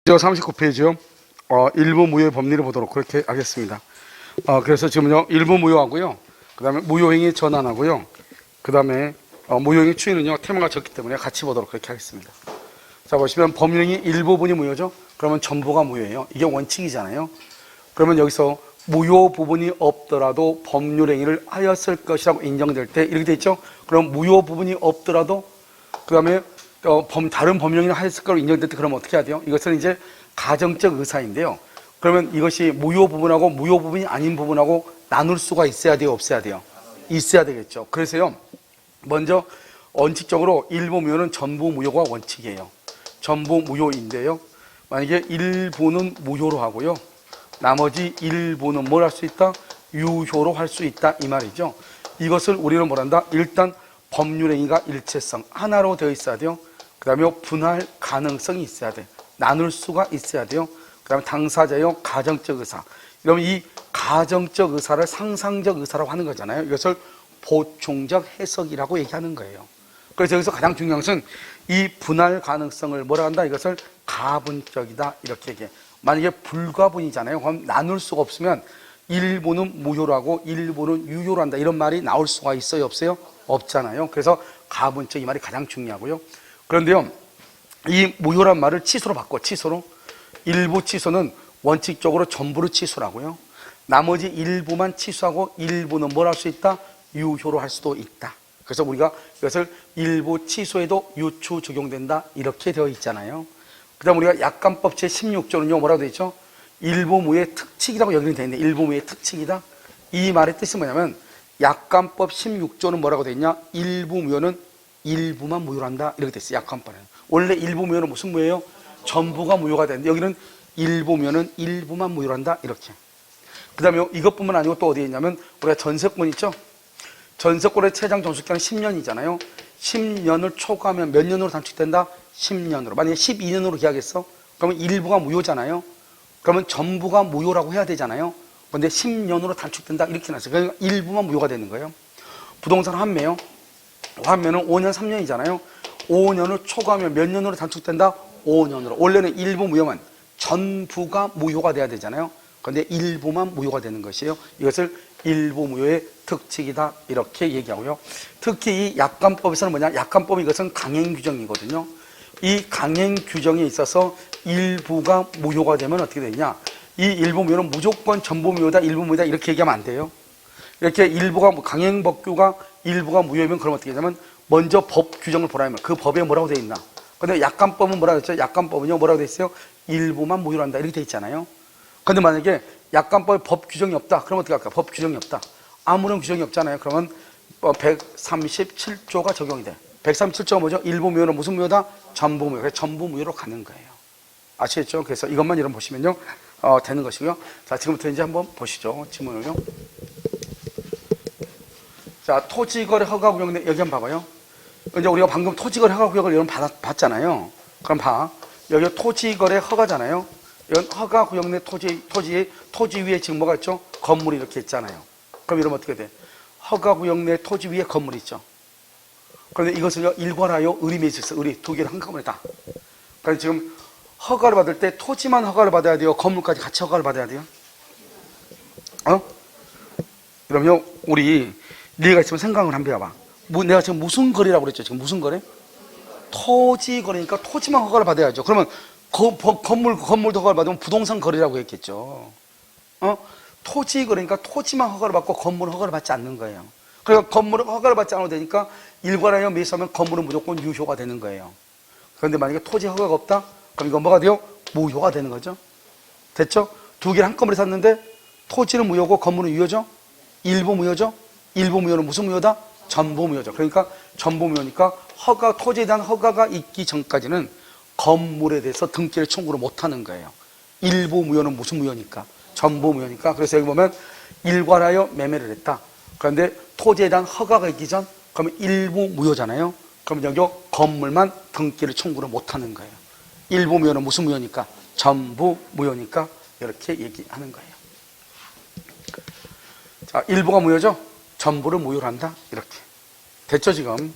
39페이지요. 일부 무효의 법리를 보도록 그렇게 하겠습니다. 그래서 지금요, 일부 무효하고요. 그 다음에 무효행위 전환하고요. 그 다음에 무효행위 추이는요, 테마가 적기 때문에 같이 보도록 그렇게 하겠습니다. 자, 보시면 법령이 일부분이 무효죠? 그러면 전부가 무효예요. 이게 원칙이잖아요. 그러면 여기서 무효 부분이 없더라도 법률행위를 하였을 것이라고 인정될 때 이렇게 돼 있죠? 그럼 무효 부분이 없더라도 그 다음에 다른 법령이나 하였을 거로 인정될 때 그러면 어떻게 해야 돼요? 이것은 이제 가정적 의사인데요. 그러면 이것이 무효 부분하고 무효 부분이 아닌 부분하고 나눌 수가 있어야 돼요? 없어야 돼요? 있어야 되겠죠. 그래서요, 먼저 원칙적으로 일부 무효는 전부 무효가 원칙이에요. 전부 무효인데요. 만약에 일부는 무효로 하고요. 나머지 일부는 뭘 할 수 있다? 유효로 할 수 있다. 이 말이죠. 이것을 우리는 뭐란다? 일단 법률행위가 일체성, 하나로 되어 있어야 돼요. 그 다음에 분할 가능성이 있어야 돼. 나눌 수가 있어야 돼요. 그 다음에 당사자의 가정적 의사. 이러면 이 가정적 의사를 상상적 의사라고 하는 거잖아요. 이것을 보충적 해석이라고 얘기하는 거예요. 그래서 여기서 가장 중요한 것은 이 분할 가능성을 뭐라 한다? 이것을 가분적이다. 이렇게 얘기해. 만약에 불가분이잖아요. 그럼 나눌 수가 없으면 일부는 무효로 하고 일부는 유효로 한다. 이런 말이 나올 수가 있어요? 없어요? 없잖아요. 그래서 가분적 이 말이 가장 중요하고요. 그런데요, 이 무효란 말을 취소로 바꿔. 취소로. 일부 취소는 원칙적으로 전부를 취소라고요. 나머지 일부만 취소하고 일부는 뭘 할 수 있다? 유효로 할 수도 있다. 그래서 우리가 이것을 일부 취소에도 유추 적용된다. 이렇게 되어 있잖아요. 그 다음 우리가 약관법 제16조는요, 뭐라고 되어 있죠? 일부 무효의 특칙이라고 여기는 되어 있는데, 일부 무효의 특칙이다. 이 말의 뜻이 뭐냐면, 약관법 16조는 뭐라고 되어 있냐? 일부 무효는 일부만 무효로 한다. 이렇게 되어 있어요. 약관법에는. 원래 일부 무효는 무슨 무효예요? 전부가 무효가 되는데, 여기는 일부 무효는 일부만 무효로 한다. 이렇게. 그 다음에 이것뿐만 아니고 또 어디에 있냐면, 우리가 전세권 있죠? 전세권의 최장 존속기간은 10년이잖아요. 10년을 초과하면 몇 년으로 단축된다? 10년으로. 만약에 12년으로 계약했어? 그러면 일부가 무효잖아요. 그러면 전부가 무효라고 해야 되잖아요. 근데 10년으로 단축된다. 이렇게 나왔어요. 그러니까 일부만 무효가 되는 거예요. 부동산 환매요. 환매는 5년, 3년이잖아요. 5년을 초과하면 몇 년으로 단축된다? 5년으로. 원래는 일부 무효만 전부가 무효가 돼야 되잖아요. 그런데 일부만 무효가 되는 것이에요. 이것을 일부 무효의 특칙이다. 이렇게 얘기하고요. 특히 이 약관법에서는 뭐냐? 약관법이 이것은 강행 규정이거든요. 이 강행 규정에 있어서 일부가 무효가 되면 어떻게 되냐? 이 일부 무효는 무조건 전부 무효다, 일부 무효다 이렇게 얘기하면 안 돼요. 이렇게 일부가 강행 법규가 일부가 무효면 그럼 어떻게 되냐면 먼저 법 규정을 보라면 그 법에 뭐라고 되어 있나? 근데 약관법은 뭐라고 했죠? 약관법은요 뭐라고 되어 있어요? 일부만 무효로 한다 이렇게 되어 있잖아요. 근데 만약에 약관법에 법 규정이 없다. 그럼 어떻게 할까? 법 규정이 없다. 아무런 규정이 없잖아요. 그러면 137조가 적용이 돼. 137조가 뭐죠? 일부 무효는 무슨 무효다? 전부 무효. 그래서 전부 무효로 가는 거예요. 아시겠죠? 그래서 이것만 이런 보시면요. 되는 것이고요. 자, 지금부터 이제 한번 보시죠. 지문을요. 자, 토지거래 허가구역, 여기 한번 봐봐요. 이제 우리가 방금 토지거래 허가구역을 이런 봤잖아요. 그럼 봐. 여기 토지거래 허가잖아요. 이건 허가구역 내 토지 위에 지금 뭐가 있죠? 건물이 이렇게 있잖아요. 그럼 이러면 어떻게 돼? 허가구역 내 토지 위에 건물이 있죠. 그런데 이것을요, 일괄하여 의리에 있어서 의리 두 개를 한꺼번에 다. 그러니까 지금 허가를 받을 때 토지만 허가를 받아야 돼요? 건물까지 같이 허가를 받아야 돼요? 그럼요, 우리 네가 있으면 생각을 한번 해봐. 내가 지금 무슨 거래라고 그랬죠? 지금 무슨 거래? 토지 거래니까 토지만 허가를 받아야죠. 그러면 건물도 허가를 받으면 부동산 거래라고 했겠죠. 토지 거래니까 토지만 허가를 받고 건물 허가를 받지 않는 거예요. 그러니까 건물은 허가를 받지 않아도 되니까 일괄하여 매수하면 건물은 무조건 유효가 되는 거예요. 그런데 만약에 토지 허가가 없다? 그럼 이건 뭐가 돼요? 무효가 되는 거죠. 됐죠? 두 개를 한꺼번에 샀는데 토지는 무효고 건물은 유효죠? 일부 무효죠? 일부 무효는 무슨 무효다? 전부 무효죠. 그러니까 전부 무효니까 토지에 대한 허가가 있기 전까지는 건물에 대해서 등기를 청구를 못하는 거예요. 일부 무효는 무슨 무효니까? 전부 무효니까. 그래서 여기 보면 일괄하여 매매를 했다. 그런데 토지에 대한 허가가 있기 전 그러면 일부 무효잖아요. 그럼 여기 건물만 등기를 청구를 못하는 거예요. 일부 무효는 무슨 무효니까? 전부 무효니까 이렇게 얘기하는 거예요. 자, 일부가 무효죠? 전부를 무효로 한다. 이렇게 됐죠 지금?